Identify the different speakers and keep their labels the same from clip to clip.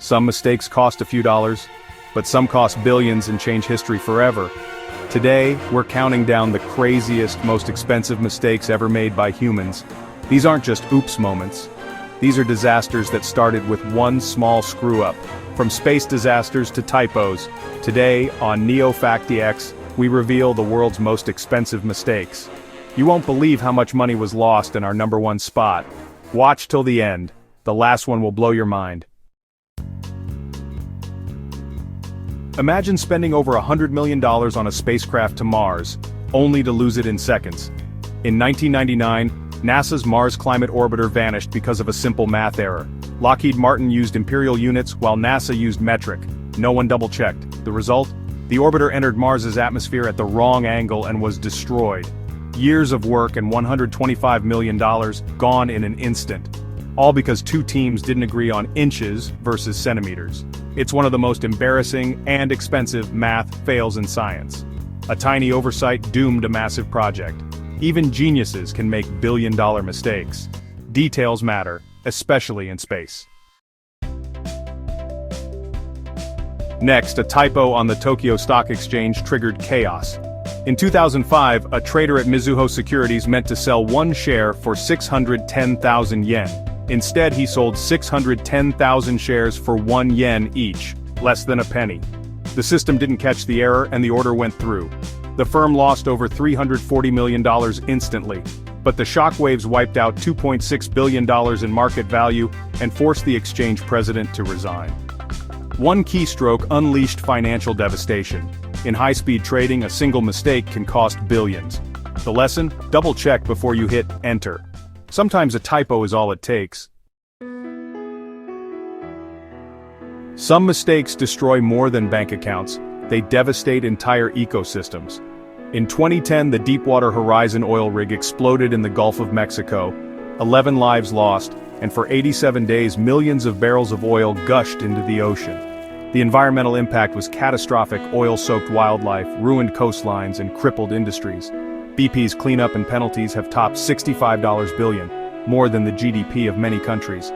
Speaker 1: Some mistakes cost a few dollars, but some cost billions and change history forever. Today, we're counting down the craziest, most expensive mistakes ever made by humans. These aren't just oops moments. These are disasters that started with one small screw-up. From space disasters to typos, today on NeoFactX, we reveal the world's most expensive mistakes. You won't believe how much money was lost in our #1 spot. Watch till the end. The last one will blow your mind. Imagine spending over $100 million on a spacecraft to Mars, only to lose it in seconds. In 1999, NASA's Mars Climate Orbiter vanished because of a simple math error. Lockheed Martin used imperial units while NASA used metric. No one double-checked. The result? The orbiter entered Mars's atmosphere at the wrong angle and was destroyed. Years of work and $125 million gone in an instant. All because two teams didn't agree on inches versus centimeters. It's one of the most embarrassing and expensive math fails in science. A tiny oversight doomed a massive project. Even geniuses can make billion-dollar mistakes. Details matter, especially in space. Next, a typo on the Tokyo Stock Exchange triggered chaos. In 2005, a trader at Mizuho Securities meant to sell one share for 610,000 yen. Instead, he sold 610,000 shares for 1 yen each, less than a penny. The system didn't catch the error and the order went through. The firm lost over $340 million instantly, but the shockwaves wiped out $2.6 billion in market value and forced the exchange president to resign. One keystroke unleashed financial devastation. In high-speed trading, a single mistake can cost billions. The lesson? Double-check before you hit enter. Sometimes a typo is all it takes. Some mistakes destroy more than bank accounts. They devastate entire ecosystems. In 2010, the Deepwater Horizon oil rig exploded in the Gulf of Mexico. 11 lives lost, and for 87 days millions of barrels of oil gushed into the ocean. The environmental impact was catastrophic. Oil-soaked wildlife, ruined coastlines, and crippled industries. BP's cleanup and penalties have topped $65 billion, more than the GDP of many countries.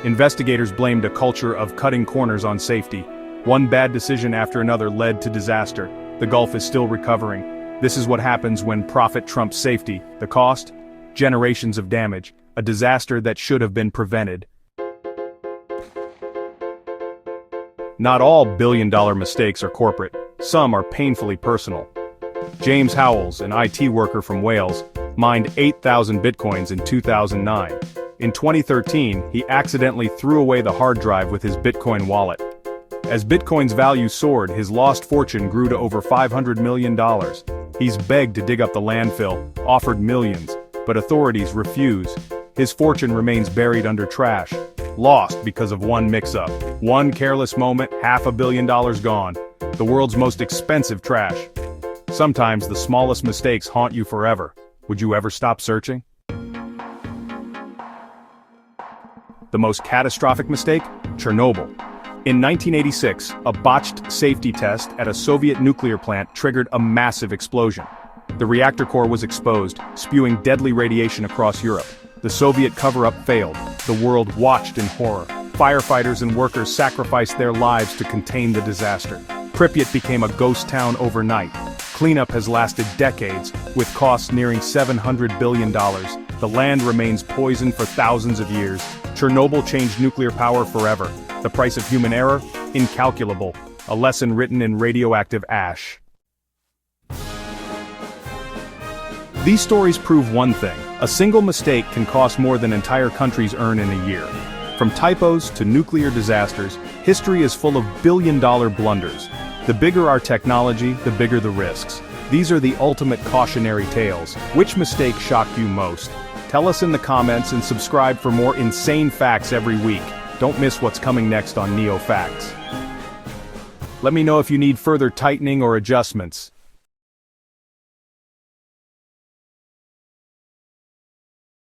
Speaker 1: Investigators blamed a culture of cutting corners on safety. One bad decision after another led to disaster. The Gulf is still recovering. This is what happens when profit trumps safety. The cost? Generations of damage. A disaster that should have been prevented. Not all billion-dollar mistakes are corporate. Some are painfully personal. James Howells, an IT worker from Wales, mined 8,000 bitcoins in 2009. In 2013, he accidentally threw away the hard drive with his Bitcoin wallet. As Bitcoin's value soared, his lost fortune grew to over $500 million. He's begged to dig up the landfill, offered millions, but authorities refuse. His fortune remains buried under trash. Lost because of one mix-up. One careless moment, $500 million gone. The world's most expensive trash. Sometimes the smallest mistakes haunt you forever. Would you ever stop searching? The most catastrophic mistake? Chernobyl. In 1986, a botched safety test at a Soviet nuclear plant triggered a massive explosion. The reactor core was exposed, spewing deadly radiation across Europe. The Soviet cover-up failed. The world watched in horror. Firefighters and workers sacrificed their lives to contain the disaster. Pripyat became a ghost town overnight. Cleanup has lasted decades, with costs nearing $700 billion. The land remains poisoned for thousands of years. Chernobyl changed nuclear power forever. The price of human error? Incalculable. A lesson written in radioactive ash. These stories prove one thing. A single mistake can cost more than entire countries earn in a year. From typos to nuclear disasters, history is full of billion-dollar blunders. The bigger our technology, the bigger the risks. These are the ultimate cautionary tales. Which mistake shocked you most? Tell us in the comments and subscribe for more insane facts every week. Don't miss what's coming next on NeoFacts. Let me know if you need further tightening or adjustments.